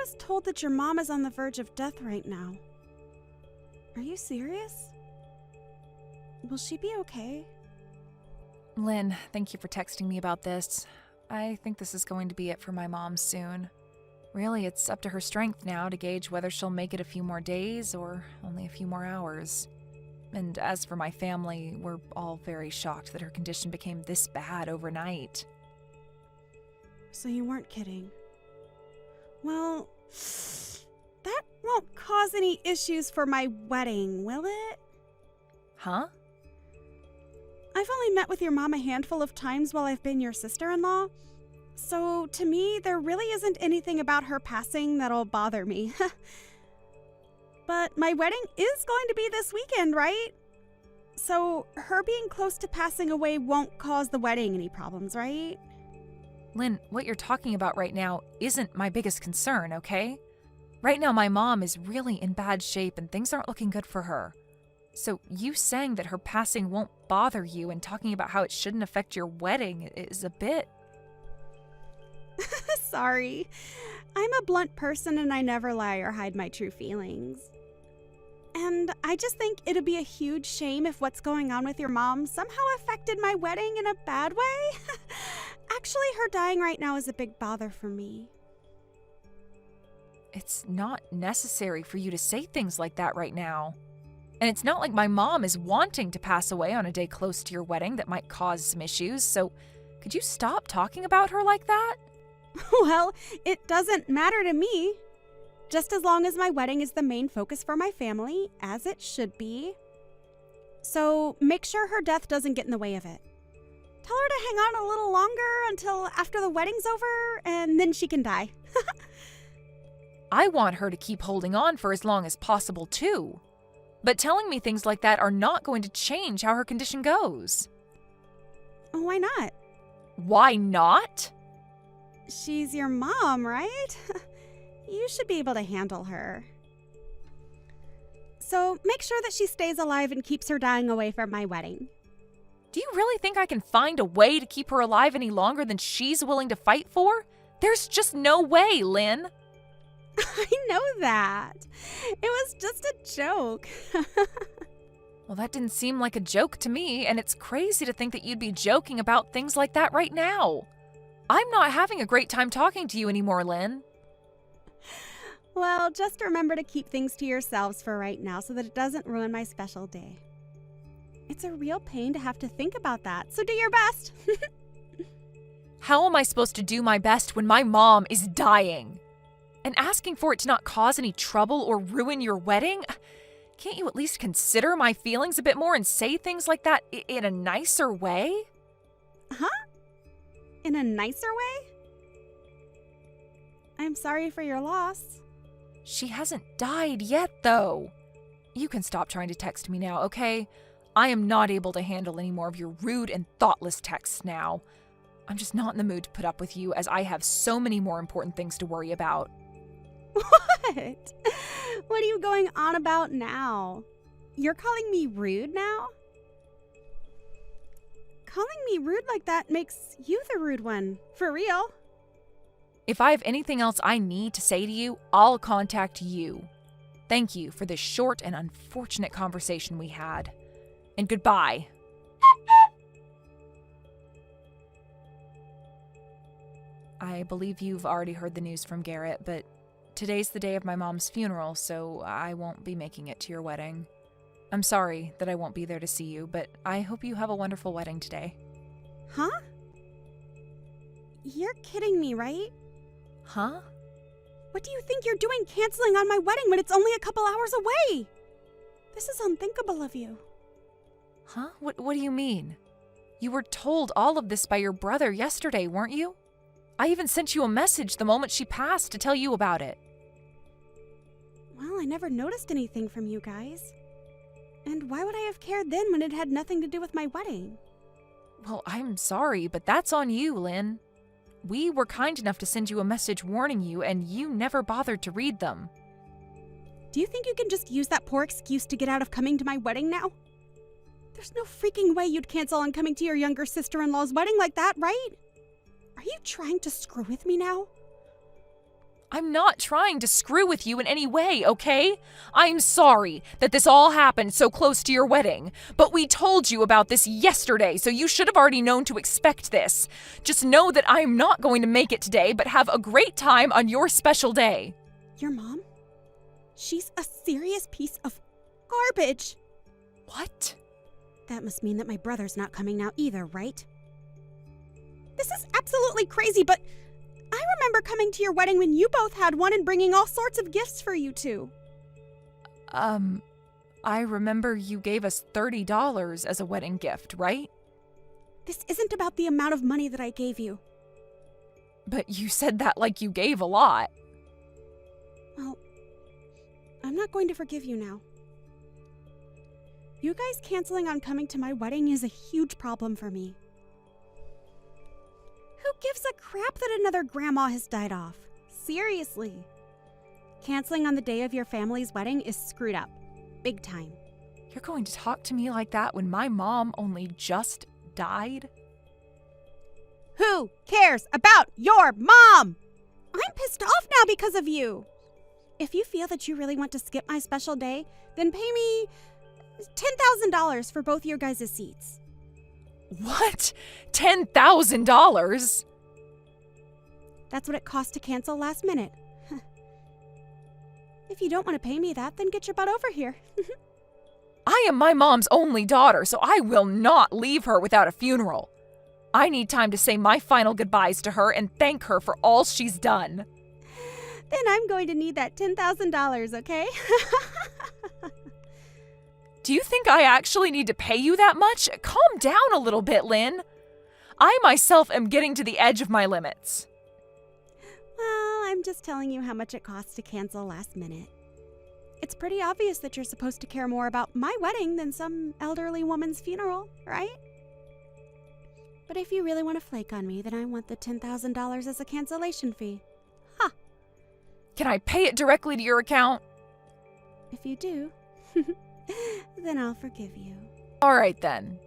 was told that your mom is on the verge of death right now. Are you serious? Will she be okay? Lynn, thank you for texting me about this. I think this is going to be it for my mom soon. Really, it's up to her strength now to gauge whether she'll make it a few more days or only a few more hours. And as for my family, we're all very shocked that her condition became this bad overnight. So you weren't kidding. Well, that won't cause any issues for my wedding, will it? Huh? I've only met with your mom a handful of times while I've been your sister-in-law, so to me, there really isn't anything about her passing that'll bother me. But my wedding is going to be this weekend, right? So her being close to passing away won't cause the wedding any problems, right? Lynn, what you're talking about right now isn't my biggest concern, okay? Right now, my mom is really in bad shape and things aren't looking good for her. So you saying that her passing won't bother you and talking about how it shouldn't affect your wedding is a bit... Sorry. I'm a blunt person and I never lie or hide my true feelings. And I just think it'd be a huge shame if what's going on with your mom somehow affected my wedding in a bad way. Actually, her dying right now is a big bother for me. It's not necessary for you to say things like that right now. And it's not like my mom is wanting to pass away on a day close to your wedding that might cause some issues, so could you stop talking about her like that? Well, it doesn't matter to me. Just as long as my wedding is the main focus for my family, as it should be. So make sure her death doesn't get in the way of it. Tell her to hang on a little longer until after the wedding's over, and then she can die. I want her to keep holding on for as long as possible, too. But telling me things like that are not going to change how her condition goes. Why not? Why not? She's your mom, right? You should be able to handle her. So make sure that she stays alive and keeps her dying away from my wedding. Do you really think I can find a way to keep her alive any longer than she's willing to fight for? There's just no way, Lynn. I know that. It was just a joke. Well, that didn't seem like a joke to me, and it's crazy to think that you'd be joking about things like that right now. I'm not having a great time talking to you anymore, Lynn. Well, just remember to keep things to yourselves for right now so that it doesn't ruin my special day. It's a real pain to have to think about that, so do your best. How am I supposed to do my best when my mom is dying? And asking for it to not cause any trouble or ruin your wedding? Can't you at least consider my feelings a bit more and say things like that in a nicer way? Huh? In a nicer way? I'm sorry for your loss. She hasn't died yet, though. You can stop trying to text me now, okay? I am not able to handle any more of your rude and thoughtless texts now. I'm just not in the mood to put up with you, as I have so many more important things to worry about. What? What are you going on about now? You're calling me rude now? Calling me rude like that makes you the rude one. For real. If I have anything else I need to say to you, I'll contact you. Thank you for this short and unfortunate conversation we had. And goodbye. I believe you've already heard the news from Garrett, but today's the day of my mom's funeral, so I won't be making it to your wedding. I'm sorry that I won't be there to see you, but I hope you have a wonderful wedding today. Huh? You're kidding me, right? Huh? What do you think you're doing canceling on my wedding when it's only a couple hours away? This is unthinkable of you. Huh? What do you mean? You were told all of this by your brother yesterday, weren't you? I even sent you a message the moment she passed to tell you about it. Well, I never noticed anything from you guys. And why would I have cared then when it had nothing to do with my wedding? Well, I'm sorry, but that's on you, Lynn. We were kind enough to send you a message warning you, and you never bothered to read them. Do you think you can just use that poor excuse to get out of coming to my wedding now? There's no freaking way you'd cancel on coming to your younger sister-in-law's wedding like that, right? Are you trying to screw with me now? I'm not trying to screw with you in any way, okay? I'm sorry that this all happened so close to your wedding, but we told you about this yesterday, so you should have already known to expect this. Just know that I'm not going to make it today, but have a great time on your special day. Your mom? She's a serious piece of garbage. What? That must mean that my brother's not coming now either, right? This is absolutely crazy, but I remember coming to your wedding when you both had one and bringing all sorts of gifts for you two. I remember you gave us $30 as a wedding gift, right? This isn't about the amount of money that I gave you. But you said that like you gave a lot. Well, I'm not going to forgive you now. You guys canceling on coming to my wedding is a huge problem for me. Who gives a crap that another grandma has died off? Seriously. Canceling on the day of your family's wedding is screwed up. Big time. You're going to talk to me like that when my mom only just died? Who cares about your mom? I'm pissed off now because of you. If you feel that you really want to skip my special day, then pay me $10,000 for both your guys' seats. What? $10,000? That's what it cost to cancel last minute. If you don't want to pay me that, then get your butt over here. I am my mom's only daughter, so I will not leave her without a funeral. I need time to say my final goodbyes to her and thank her for all she's done. Then I'm going to need that $10,000, okay? Do you think I actually need to pay you that much? Calm down a little bit, Lynn. I myself am getting to the edge of my limits. Well, I'm just telling you how much it costs to cancel last minute. It's pretty obvious that you're supposed to care more about my wedding than some elderly woman's funeral, right? But if you really want to flake on me, then I want the $10,000 as a cancellation fee. Ha! Can I pay it directly to your account? If you do, then I'll forgive you. All right, then.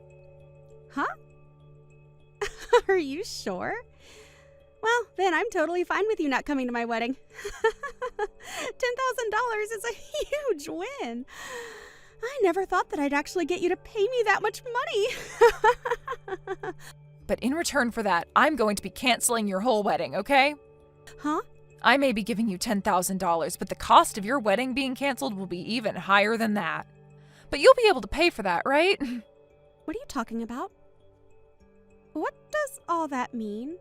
Huh? Are you sure? Well, then I'm totally fine with you not coming to my wedding. $10,000 is a huge win. I never thought that I'd actually get you to pay me that much money. But in return for that, I'm going to be canceling your whole wedding, okay? Huh? I may be giving you $10,000, but the cost of your wedding being canceled will be even higher than that. But you'll be able to pay for that, right? What are you talking about? What does all that mean?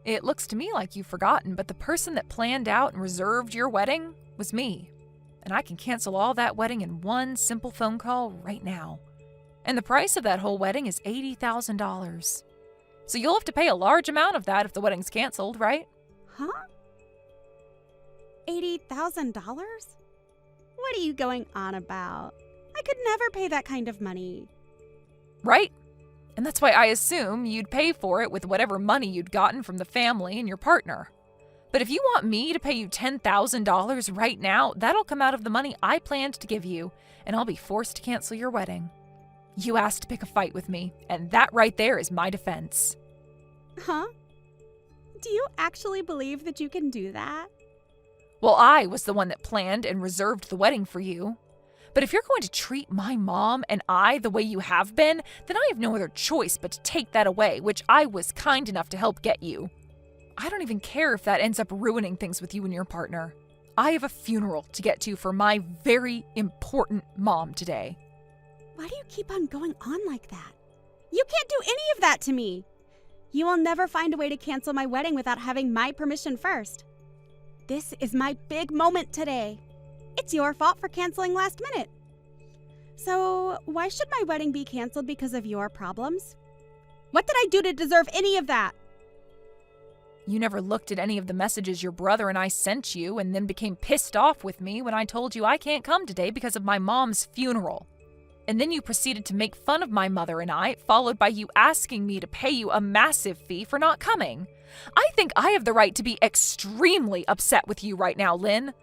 It looks to me like you've forgotten, but the person that planned out and reserved your wedding was me. And I can cancel all that wedding in one simple phone call right now. And the price of that whole wedding is $80,000. So you'll have to pay a large amount of that if the wedding's canceled, right? Huh? $80,000? What are you going on about? I could never pay that kind of money. Right? And that's why I assume you'd pay for it with whatever money you'd gotten from the family and your partner. But if you want me to pay you $10,000 right now, that'll come out of the money I planned to give you, and I'll be forced to cancel your wedding. You asked to pick a fight with me, and that right there is my defense. Huh? Do you actually believe that you can do that? Well, I was the one that planned and reserved the wedding for you. But if you're going to treat my mom and I the way you have been, then I have no other choice but to take that away, which I was kind enough to help get you. I don't even care if that ends up ruining things with you and your partner. I have a funeral to get to for my very important mom today. Why do you keep on going on like that? You can't do any of that to me. You will never find a way to cancel my wedding without having my permission first. This is my big moment today. It's your fault for canceling last minute. So, why should my wedding be canceled because of your problems? What did I do to deserve any of that? You never looked at any of the messages your brother and I sent you and then became pissed off with me when I told you I can't come today because of my mom's funeral. And then you proceeded to make fun of my mother and I, followed by you asking me to pay you a massive fee for not coming. I think I have the right to be extremely upset with you right now, Lynn.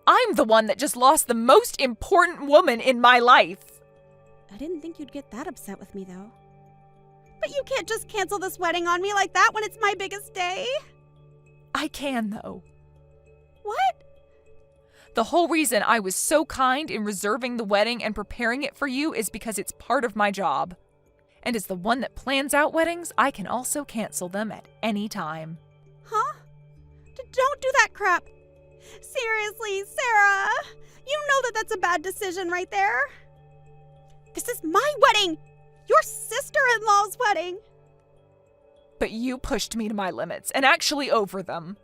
I'm the one that just lost the most important woman in my life. I didn't think you'd get that upset with me, though. But you can't just cancel this wedding on me like that when it's my biggest day. I can, though. The whole reason I was so kind in reserving the wedding and preparing it for you is because it's part of my job. And as the one that plans out weddings, I can also cancel them at any time. Huh? Don't do that crap. Seriously, Sarah. You know that that's a bad decision right there. This is my wedding. Your sister-in-law's wedding. But you pushed me to my limits, and actually over them.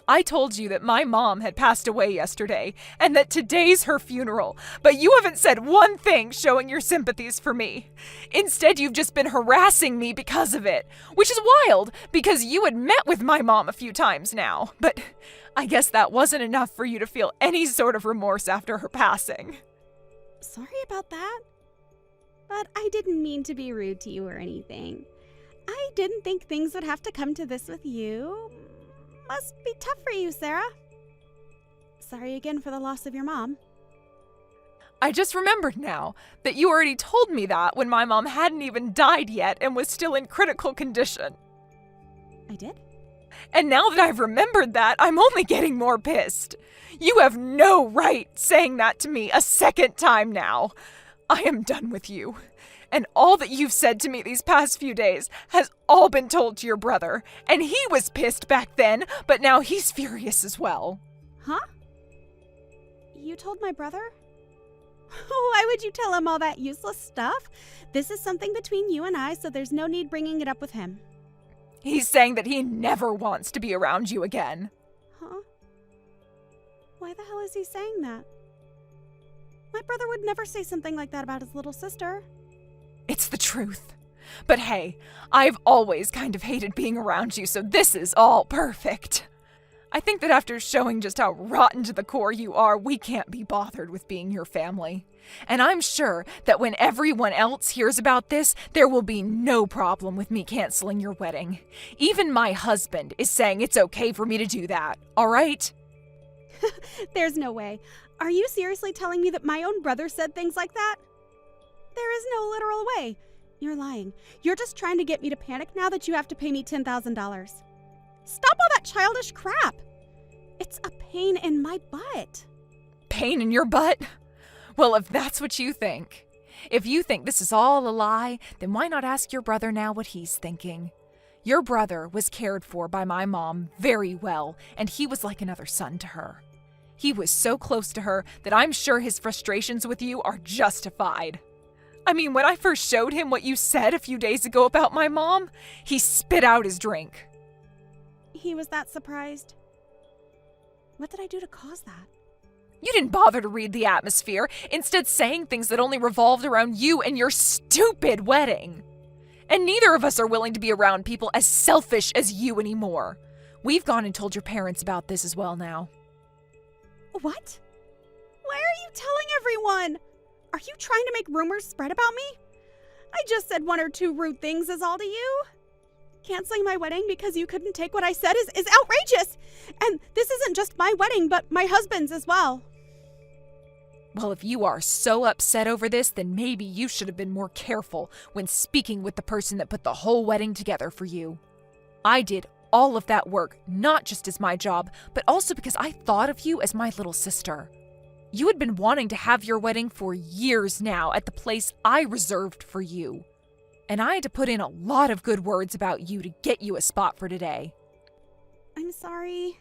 I told you that my mom had passed away yesterday, and that today's her funeral, but you haven't said one thing showing your sympathies for me. Instead, you've just been harassing me because of it, which is wild, because you had met with my mom a few times now, but I guess that wasn't enough for you to feel any sort of remorse after her passing. Sorry about that, but I didn't mean to be rude to you or anything. I didn't think things would have to come to this with you. Must be tough for you, Sarah. Sorry again for the loss of your mom. I just remembered now that you already told me that when my mom hadn't even died yet and was still in critical condition. I did? And now that I've remembered that, I'm only getting more pissed. You have no right saying that to me a second time now. I am done with you. And all that you've said to me these past few days has all been told to your brother. And he was pissed back then, but now he's furious as well. Huh? You told my brother? Why would you tell him all that useless stuff? This is something between you and I, so there's no need bringing it up with him. He's saying that he never wants to be around you again. Huh? Why the hell is he saying that? My brother would never say something like that about his little sister. It's the truth. But hey, I've always kind of hated being around you, so this is all perfect. I think that after showing just how rotten to the core you are, we can't be bothered with being your family. And I'm sure that when everyone else hears about this, there will be no problem with me canceling your wedding. Even my husband is saying it's okay for me to do that, all right? There's no way. Are you seriously telling me that my own brother said things like that? There is no literal way. You're lying. You're just trying to get me to panic now that you have to pay me $10,000. Stop all that childish crap. It's a pain in my butt. Pain in your butt? Well, if that's what you think. If you think this is all a lie, then why not ask your brother now what he's thinking? Your brother was cared for by my mom very well, and he was like another son to her. He was so close to her that I'm sure his frustrations with you are justified. I mean, when I first showed him what you said a few days ago about my mom, he spit out his drink. He was that surprised. What did I do to cause that? You didn't bother to read the atmosphere, instead saying things that only revolved around you and your stupid wedding. And neither of us are willing to be around people as selfish as you anymore. We've gone and told your parents about this as well now. What? Why are you telling everyone? Are you trying to make rumors spread about me? I just said one or two rude things is all to you. Canceling my wedding because you couldn't take what I said is outrageous. And this isn't just my wedding, but my husband's as well. Well, if you are so upset over this, then maybe you should have been more careful when speaking with the person that put the whole wedding together for you. I did all of that work, not just as my job, but also because I thought of you as my little sister. You had been wanting to have your wedding for years now at the place I reserved for you. And I had to put in a lot of good words about you to get you a spot for today. I'm sorry.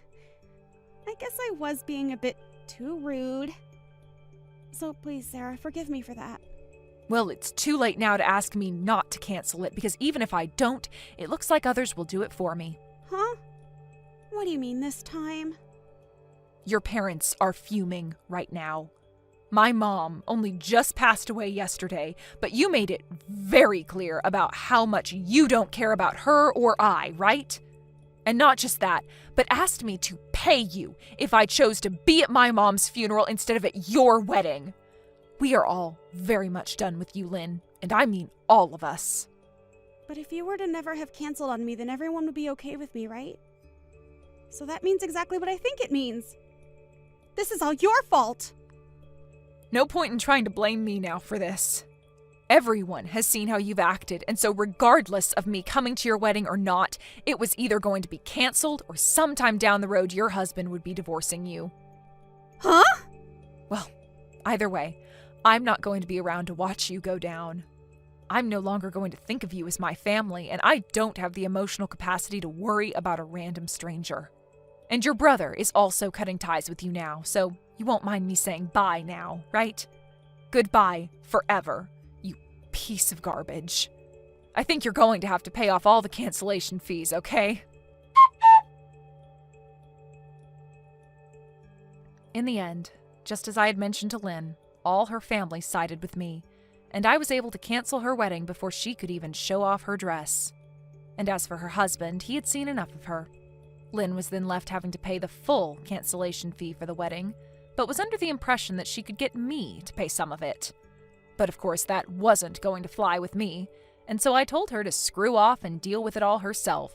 I guess I was being a bit too rude. So please, Sarah, forgive me for that. Well, it's too late now to ask me not to cancel it, because even if I don't, it looks like others will do it for me. Huh? What do you mean this time? Your parents are fuming right now. My mom only just passed away yesterday, but you made it very clear about how much you don't care about her or I, right? And not just that, but asked me to pay you if I chose to be at my mom's funeral instead of at your wedding. We are all very much done with you, Lynn, and I mean all of us. But if you were to never have canceled on me, then everyone would be okay with me, right? So that means exactly what I think it means. This is all your fault. No point in trying to blame me now for this. Everyone has seen how you've acted, and so regardless of me coming to your wedding or not, it was either going to be canceled or sometime down the road your husband would be divorcing you. Huh? Well, either way, I'm not going to be around to watch you go down. I'm no longer going to think of you as my family, and I don't have the emotional capacity to worry about a random stranger. And your brother is also cutting ties with you now, so you won't mind me saying bye now, right? Goodbye forever, you piece of garbage. I think you're going to have to pay off all the cancellation fees, okay? In the end, just as I had mentioned to Lynn, all her family sided with me, and I was able to cancel her wedding before she could even show off her dress. And as for her husband, he had seen enough of her. Lynn was then left having to pay the full cancellation fee for the wedding, but was under the impression that she could get me to pay some of it. But of course that wasn't going to fly with me, and so I told her to screw off and deal with it all herself.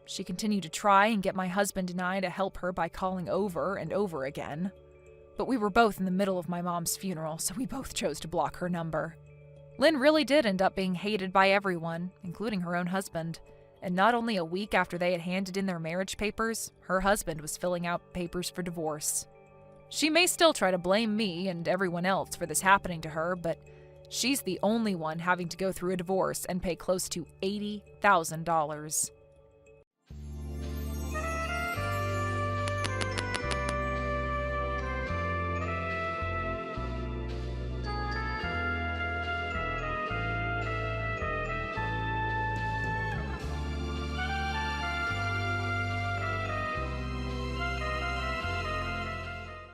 She continued to try and get my husband and I to help her by calling over and over again. But we were both in the middle of my mom's funeral, so we both chose to block her number. Lynn really did end up being hated by everyone, including her own husband. And not only a week after they had handed in their marriage papers, her husband was filling out papers for divorce. She may still try to blame me and everyone else for this happening to her, but she's the only one having to go through a divorce and pay close to $80,000.